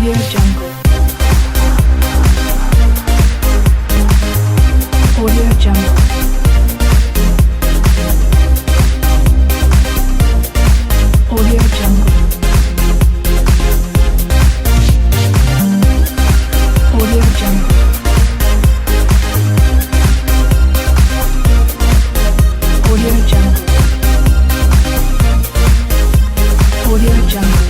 Audio Jungle. Audio Jungle. Audio Jungle. Audio Jungle. Audio Jungle. Audio Jungle.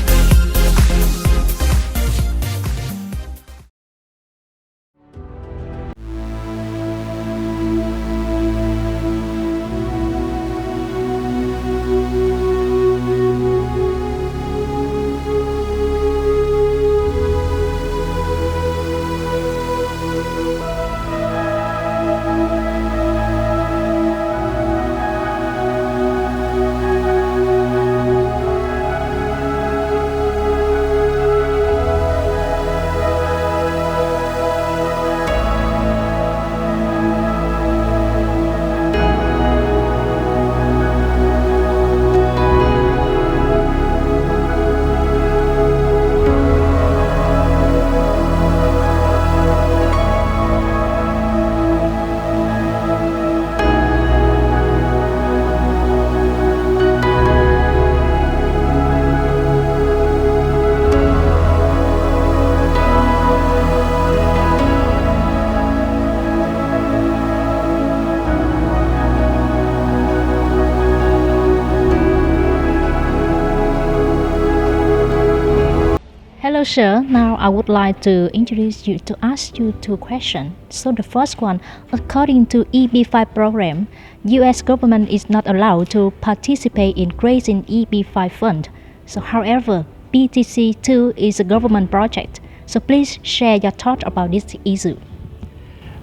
Hello sir, now I would like to introduce you to ask you two questions. So the first one, according to EB5 program, US government is not allowed to participate in raising EB5 fund. So however, PTC2 is a government project. So please share your thoughts about this issue.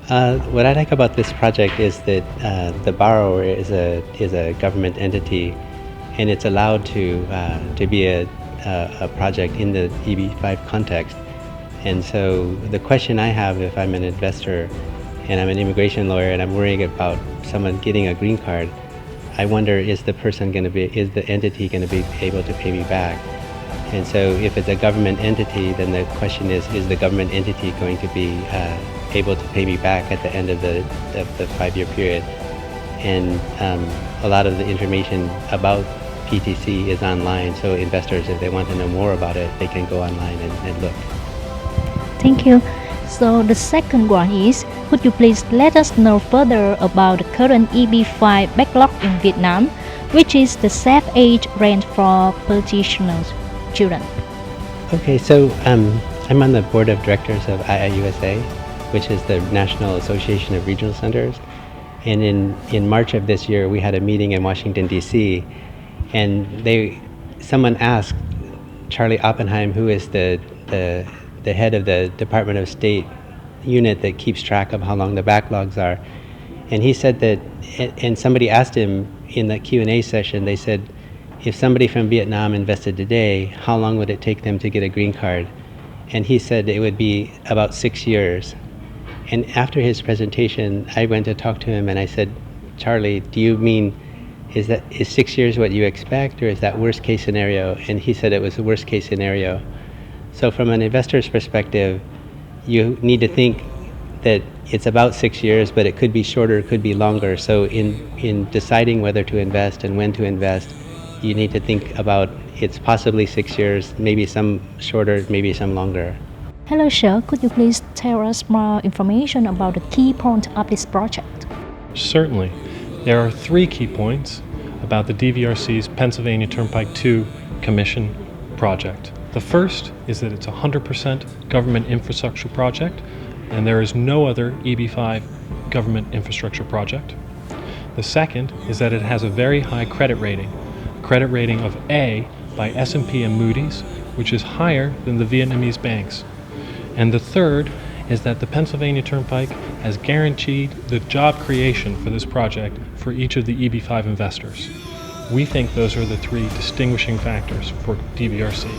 What I like about this project is that the borrower is a government entity, and it's allowed to be a project in the EB5 context. And so the question I have, if I'm an investor and I'm an immigration lawyer and I'm worrying about someone getting a green card, I wonder, is the entity going to be able to pay me back? And so if it's a government entity, then the question is the government entity going to be able to pay me back at the end of the 5-year period? And a lot of the information about PTC is online, so investors, if they want to know more about it, they can go online and look. Thank you. So the second one is, could you please let us know further about the current EB5 backlog in Vietnam, which is the safe age range for petitioners' children? Okay, so I'm on the board of directors of IIUSA, which is the National Association of Regional Centers. And in March of this year, we had a meeting in Washington, D.C., and someone asked Charlie Oppenheim, who is the head of the Department of State unit that keeps track of how long the backlogs are, and he said that, and somebody asked him in the Q&A session, they said, if somebody from Vietnam invested today, how long would it take them to get a green card? And he said it would be about 6 years. And after his presentation, I went to talk to him and I said, Charlie, do you mean, is 6 years what you expect, or is that worst case scenario? And he said it was the worst case scenario. So from an investor's perspective, you need to think that it's about 6 years, but it could be shorter, it could be longer. So in deciding whether to invest and when to invest, you need to think about it's possibly 6 years, maybe some shorter, maybe some longer. Hello sir, could you please tell us more information about the key point of this project? Certainly. There are 3 key points about the DVRC's Pennsylvania Turnpike 2 Commission project. The first is that it's a 100% government infrastructure project, and there is no other EB5 government infrastructure project. The second is that it has a very high credit rating of A by S&P and Moody's, which is higher than the Vietnamese banks. And the third is that the Pennsylvania Turnpike has guaranteed the job creation for this project for each of the EB5 investors. We think those are the 3 distinguishing factors for DVRC.